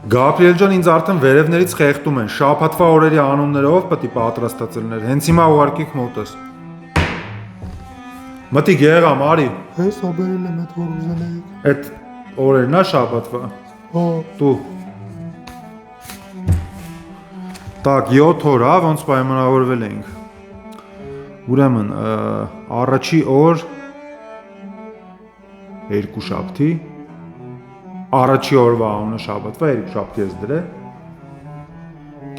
Գաբրիել ջան ինձ արդեն վերևներից խեղդում են, շաբաթվա օրերի անուններով պետք է պատրաստած լիներ, հենց հիմա ուղարկիք մոտս։ Մտիկ եղամ, արի։ Հեսա բերել եմ այդ որ ուզենայիք։ Այդ օրերն է շաբաթվա։ Հա։ Դու։ Так, 7 օր, հա, ոնց պայմանավորվել էինք։ Ուրեմն, առաջի օր երկուշաբթի, առաջի օրվա անունը շաբաթվա, երկուշաբթի ես դրել։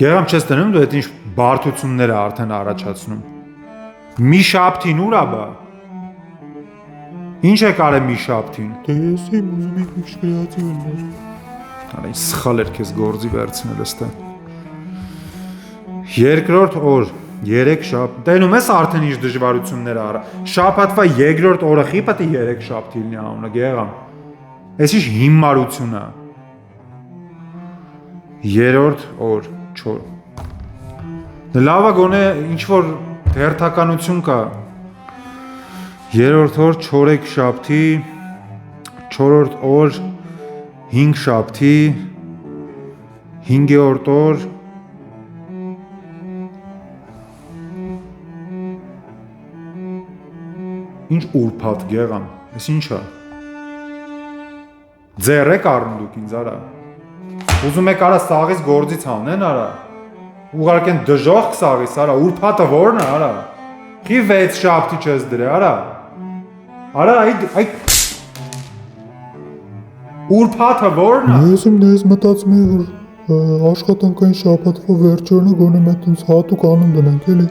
Գեղամ չես դնում, դու այդ ինչ բարդություններ է արդեն առաջացնում։ Մի շաբթին ուր է բա։ Ինչ է կարել մի շաբթին։ Դե ես իմ ուզում եք մի քրեատիվ լիներ։ Արա սխալ էր քեզ գործի վերցնել ըստե։ Երկրորդ օր, 3 շաբթ։ Տենում ես արդեն ինչ դժվարություններ արա։ Շաբաթվա երկրորդ օրը խի պետք է 3 շաբթի լինի անունը, գեղամ։ Այս ինչ հիմարություն է։ Երրորդ օր, 4։ Լավա գոնե ինչ որ հերթականություն կա։ Երրորդ օր 4 շաբթի, 4-րդ օր 5 շաբթի, 5-րդ օր Ինչ ուրբաթ գեղամ, ես ինչ է։ Ձեր եք առնում դուք ինձ արա։ Ուզում եք արա սաղից գործից հանեն արա։ Ուղարկեն դժոխք սաղից արա, ուրբաթը որն է արա։ Խի 6 շաբթի չես դրե արա։ Արա այ ուրբաթը որն է։ Ես իմ դες մտածում եմ որ աշխատանքային շաբաթվա վերջերն գոնե մեծ ինձ հատուկ անուն դնենք էլի։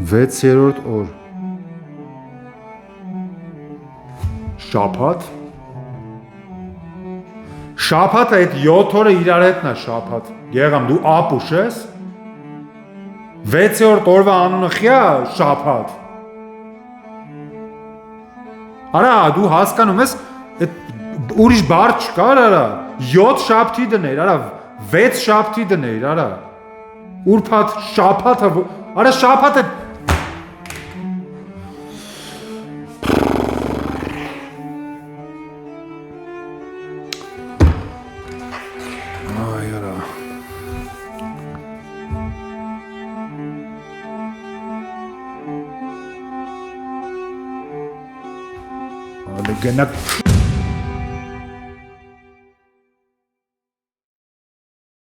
Վեցերորդ օր Շաբաթ Շաբաթը այդ 7 օրը իրար հետն է շաբաթ Գեղամ դու ապուշ ես 6-րդ օրվա անունը խիա շաբաթ Արա դու հասկանում ես ուրիշ բառ չկար արա 7 շաբթի դներ արա 6 շաբթի դներ արա ուրբաթ շաբաթը արա շաբաթը Gonna